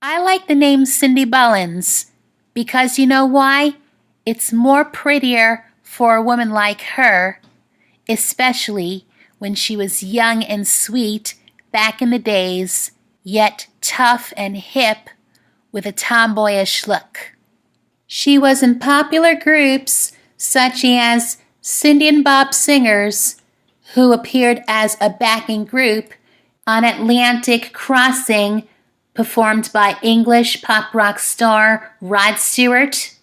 I like the name Cidny Bullens because you know why? It's more prettier for a woman like her, especially when she was young and sweet back in the days, yet tough and hip with a tomboyish look. She was in popular groups such as Cindy and Bob Singers, who appeared as a backing group on Atlantic Crossing, performed by English pop rock star Rod Stewart.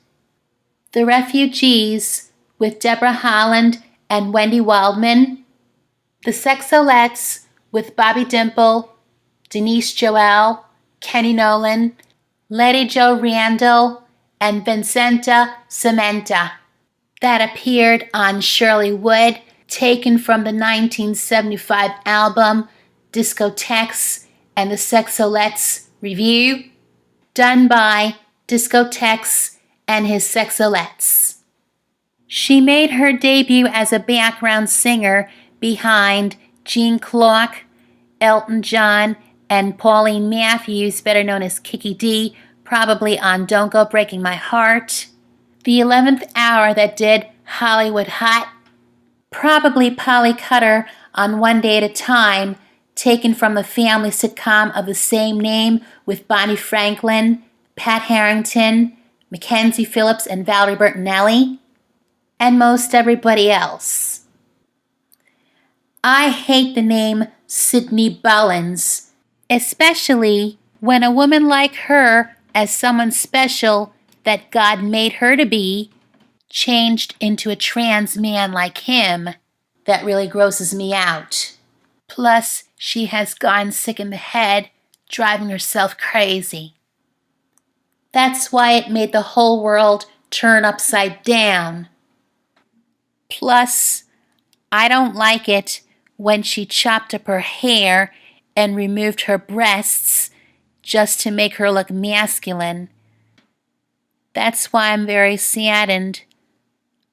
The Refugees with Deborah Holland and Wendy Waldman. The Sexolettes with Bobby Dimple, Denise Joel, Kenny Nolan, Lady Jo Randall, and Vincenta Cementa. That appeared on Shirley Wood, taken from the 1975 album Discotheques and the Sexolettes Review, done by Discotheques and his Sexolettes. She made her debut as a background singer behind Gene Clark, Elton John, and Pauline Matthews, better known as Kiki D, probably on Don't Go Breaking My Heart. The 11th Hour that did Hollywood Hot, probably Polly Cutter on One Day at a Time, taken from the family sitcom of the same name with Bonnie Franklin, Pat Harrington, Mackenzie Phillips, and Valerie Bertinelli, and most everybody else. I hate the name Cidny Bullens, especially when a woman like her, as someone special that God made her to be, changed into a trans man like him. That really grosses me out. Plus, she has gone sick in the head, driving herself crazy. That's why it made the whole world turn upside down. Plus, I don't like it when she chopped up her hair and removed her breasts just to make her look masculine. That's why I'm very saddened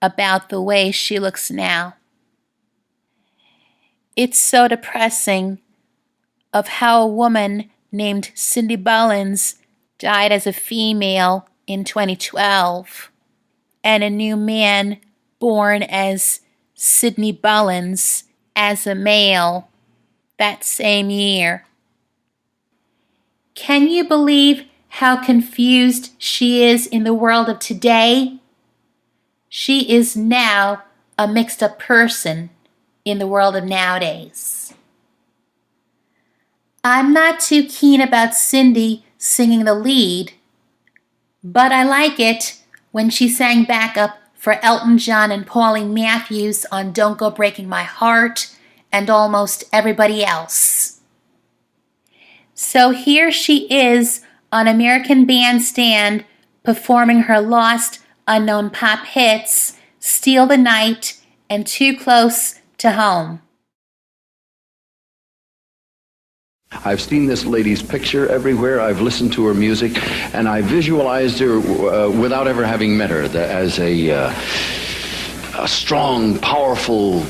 about the way she looks now. It's so depressing of how a woman named Cidny Bullens died as a female in 2012, and a new man born as Cidny Bullens as a male that same year. Can you believe how confused she is in the world of today? She is now a mixed-up person in the world of nowadays. I'm not too keen about Cindy singing the lead, but I like it when she sang backup for Elton John and Pauline Matthews on Don't Go Breaking My Heart and almost everybody else. So here she is on American Bandstand performing her lost, unknown pop hits, Steal the Night and Too Close to Home. I've seen this lady's picture everywhere. I've listened to her music, and I visualized her without ever having met her as a strong, powerful,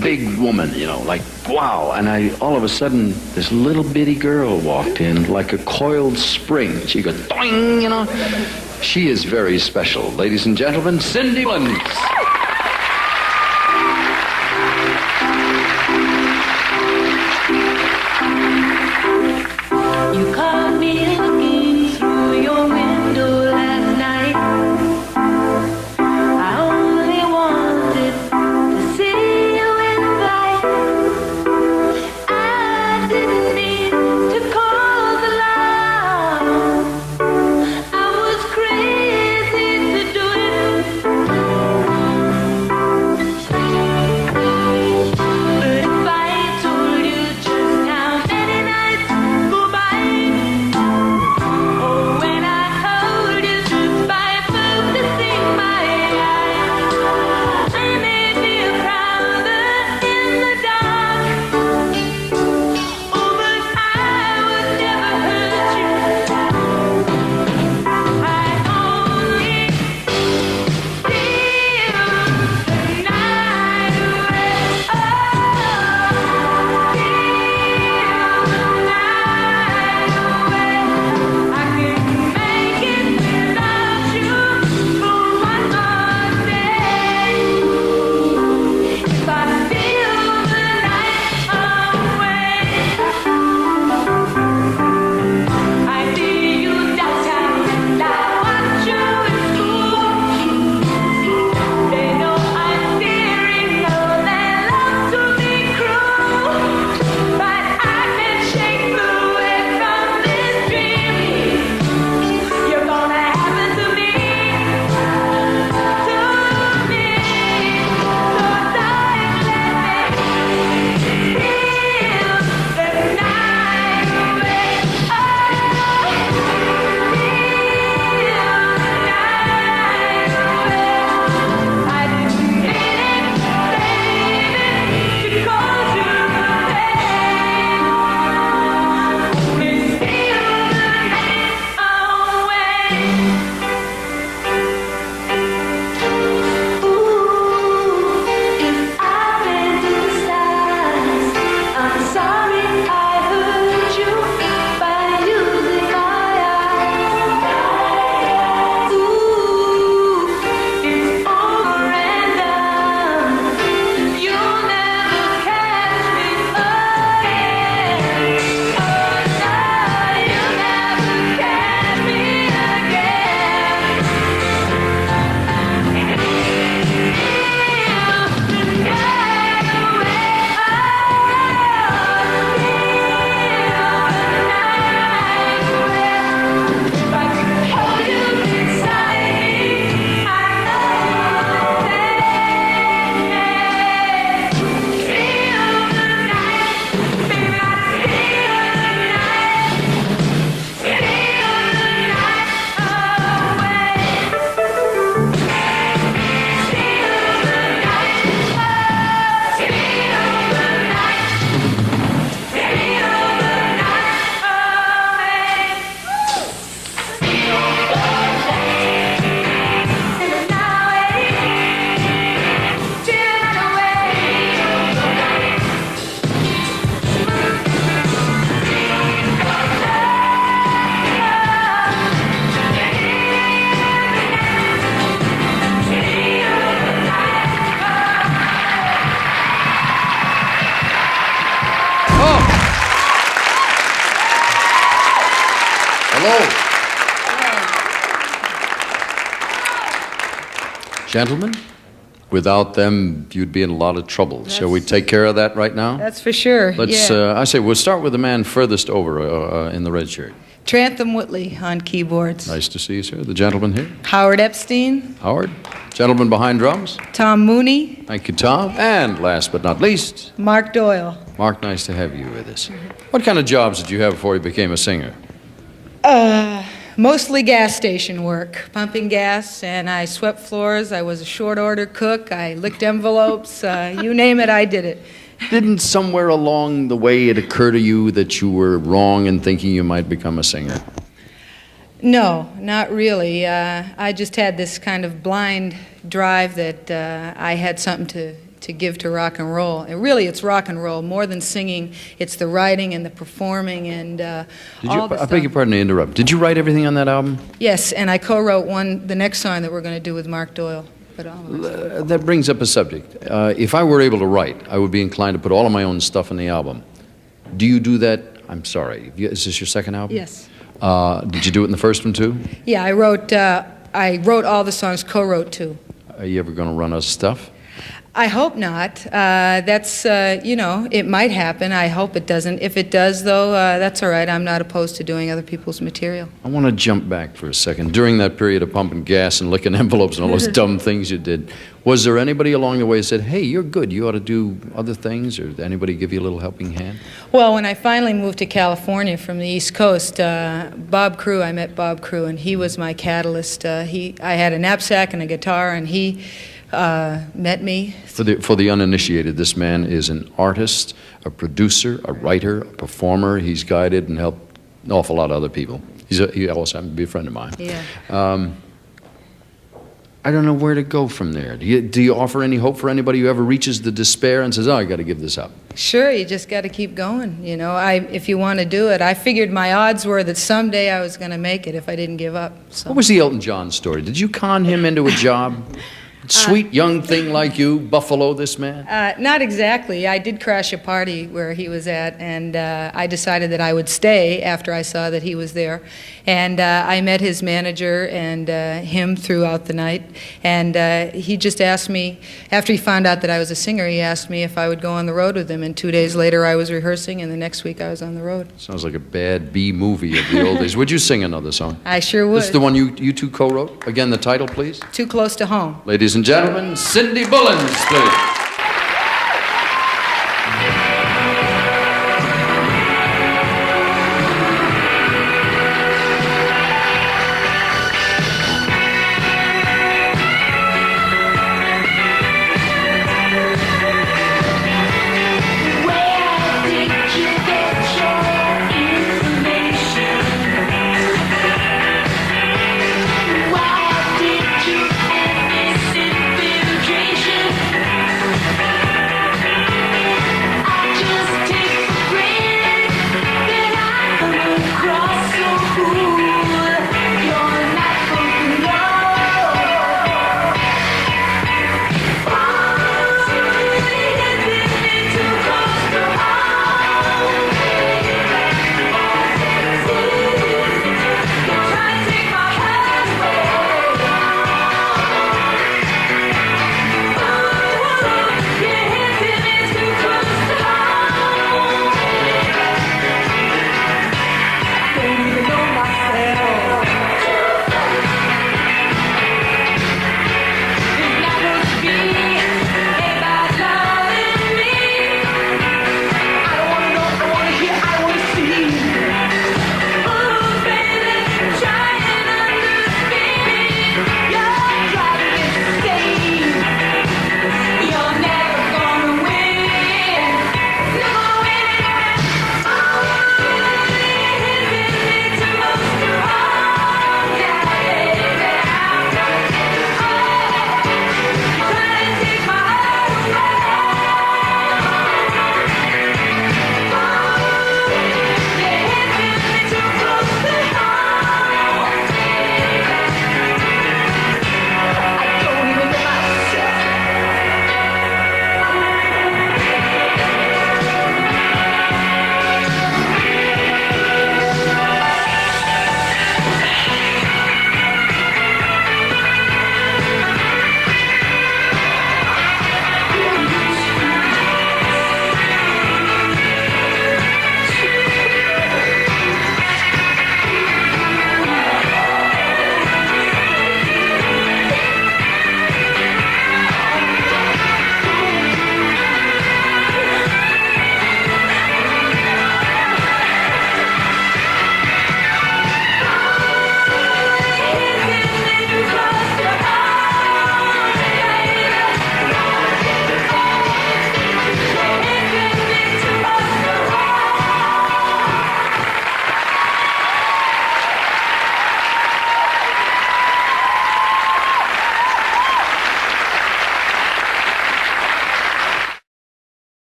big woman, like, wow. And all of a sudden, this little bitty girl walked in like a coiled spring. She goes, doing, She is very special. Ladies and gentlemen, Cidny Bullens. Hello. Gentlemen, without them, you'd be in a lot of trouble. Shall we take care of that right now? That's for sure. Let's. I say we'll start with the man furthest over in the red shirt. Trantham Whitley on keyboards. Nice to see you, sir. The gentleman here. Howard Epstein. Howard. Gentleman behind drums. Tom Mooney. Thank you, Tom. And last but not least, Mark Doyle. Mark, nice to have you with us. What kind of jobs did you have before you became a singer? Mostly gas station work, pumping gas, and I swept floors. I was a short order cook. I licked envelopes. You name it, I did it. Didn't somewhere along the way it occur to you that you were wrong in thinking you might become a singer? No, not really. I just had this kind of blind drive that I had something to give to rock and roll. And really, it's rock and roll. More than singing, it's the writing and the performing and all the stuff. I beg your pardon to interrupt. Did you write everything on that album? Yes, and I co-wrote the next song that we're going to do with Mark Doyle. That brings up a subject. If I were able to write, I would be inclined to put all of my own stuff on the album. Do you do that? I'm sorry. Is this your second album? Yes. Did you do it in the first one, too? Yeah, I wrote all the songs, co-wrote too. Are you ever going to run us stuff? I hope not. That's, it might happen. I hope it doesn't. If it does, though, that's all right. I'm not opposed to doing other people's material. I want to jump back for a second. During that period of pumping gas and licking envelopes and all those dumb things you did, was there anybody along the way that said, hey, you're good, you ought to do other things, or did anybody give you a little helping hand? Well, when I finally moved to California from the East Coast, Bob Crew, I met Bob Crew, and he was my catalyst. I had a knapsack and a guitar, and he met me. For the uninitiated, this man is an artist, a producer, a writer, a performer. He's guided and helped an awful lot of other people. He also happens to be a friend of mine. Yeah. I don't know where to go from there. Do you offer any hope for anybody who ever reaches the despair and says, oh, I got to give this up? Sure, you just got to keep going. You know, if you want to do it. I figured my odds were that someday I was going to make it if I didn't give up. So. What was the Elton John story? Did you con him into a job? Sweet young thing like you, Buffalo this man? Not exactly. I did crash a party where he was at, and I decided that I would stay after I saw that he was there. And I met his manager and him throughout the night. And he just asked me, after he found out that I was a singer, he asked me if I would go on the road with him. And 2 days later I was rehearsing, and the next week I was on the road. Sounds like a bad B movie of the old days. Would you sing another song? I sure would. This is the one you two co-wrote? Again, the title, please? Too Close to Home. Ladies and gentlemen, Cidny Bullens, please.